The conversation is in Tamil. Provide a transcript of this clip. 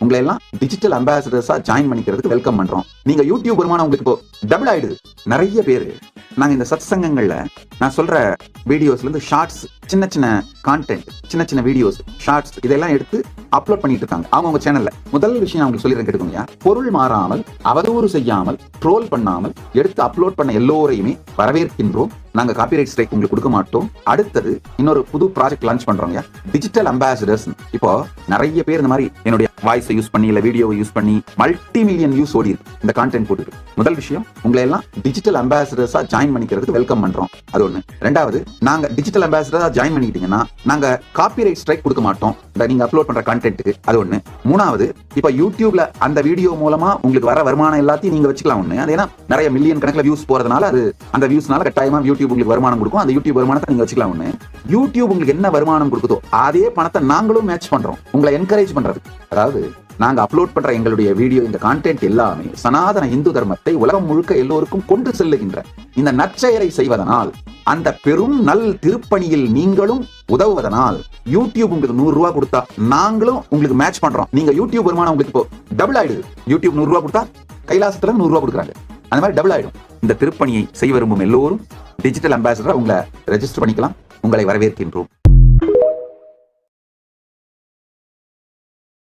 உங்களை எல்லாம் டிஜிட்டல் அம்பாசிடர்ஸா ஜாயின் பண்ணிக்கிறதுக்கு வெல்கம் பண்றோம். நீங்க யூடியூப் வருமானம் உங்களுக்கு இப்போ டபுள் ஆயிடுது. நிறைய பேரு நாங்க இந்த சத்சங்கங்கள்ல நான் சொல்ற வீடியோஸ்ல இருந்து ஷார்ட்ஸ், சின்ன சின்ன கான்டென்ட், சின்ன சின்ன வீடியோஸ், ஷார்ட்ஸ் இதெல்லாம் எடுத்து அப்லோட் பண்ணிட்டு இருக்காங்க அவங்க சேனல்ல. முதல் விஷயம் அவங்களுக்கு சொல்லிடுறேன் கேட்டுக்கோங்க. பொருள் மாறாமல், அவதூறு செய்யாமல், ட்ரோல் பண்ணாமல் எடுத்து அப்லோட் பண்ண எல்லோரையுமே வரவேற்கின்றோம். நாங்க காப்பிரைட் ஸ்ட்ரைக் உங்களுக்கு கொடுக்க மாட்டோம். அடுத்தது இன்னொரு புது ப்ராஜெக்ட் லான்ச் பண்றோங்க, டிஜிட்டல் அம்பாசிடர்ஸ். இப்போ நிறைய பேர் இந்த மாதிரி என்னுடைய வாய்ஸை யூஸ் பண்ணி இல்ல வீடியோவை யூஸ் பண்ணி மல்டி மில்லியன் வியூஸ் ஓடி இருக்கு இந்த கான்டென்ட் போட்டுட்டு. முதல் விஷயம், உங்களை எல்லாம் டிஜிட்டல் அம்பாசிடர்ஸா ஜாயின் பண்ணிக்கிறதுக்கு வெல்கம் பண்றோம். அது ஒண்ணு. ரெண்டாவது, நாங்க டிஜிட்டல் அம்பாசிடரா ஜாயின் பண்ணிக்கிட்டீங்கன்னா நாங்க காப்பிரைட் ஸ்ட்ரைக் கொடுக்க மாட்டோம் நீங்க அப்லோட் பண்ற கான்டென்ட்டுக்கு. அது ஒண்ணு. மூணாவது, இப்ப யூடியூப்ல அந்த வீடியோ மூலமா உங்களுக்கு வர வருமானம் எல்லாத்தையும் நீங்க வச்சுக்கலாம். ஒண்ணு, அது ஏன்னா நிறைய மில்லியன் கணக்குல வியூஸ் போறதுனால அது அந்த வியூஸ்னால கட்டாயமா யூடியூப் உங்களுக்கு வருமானம் கொடுக்கும். அந்த யூடியூப் வருமானத்தை நீங்க வச்சுக்கலாம். ஒண்ணு, யூடியூப் உங்களுக்கு என்ன வருமானம் கொடுக்குதோ அதே பணத்தை நாங்களும் மேட்ச் பண்றோம் உங்களை என்கரேஜ் பண்றது. அதாவது நாங்க அப்லோட் பண்ற எங்களுடைய வீடியோ, இந்த கான்டென்ட் எல்லாமே சனாதன இந்து தர்மத்தை உலகம் முழுக்க எல்லோருக்கும் கொண்டு செல்லுகின்ற இந்த நற்செயலை செய்வதனால், அந்த பெரும் நல் திருப்பணியில் நீங்களும் உதவுவதனால் யூடியூப் உங்களுக்கு 100 ரூபாய் கொடுத்தா நாங்களும் உங்களுக்கு மேட்ச் பண்றோம். நீங்க யூடியூப் வருமானம் உங்களுக்கு இப்போ டபுள் ஆயிடுது. யூடியூப் 100 ரூபாய் கொடுத்தா கைலாசத்துல 100 ரூபாய் கொடுக்குறாங்க. அந்த மாதிரி டபுள் ஆயிடும். இந்த திருப்பணியை செய்ய விரும்பும் எல்லோரும் டிஜிட்டல் அம்பாசிடரா உங்களை ரெஜிஸ்டர் பண்ணிக்கலாம். உங்களை வரவேற்கின்றோம்.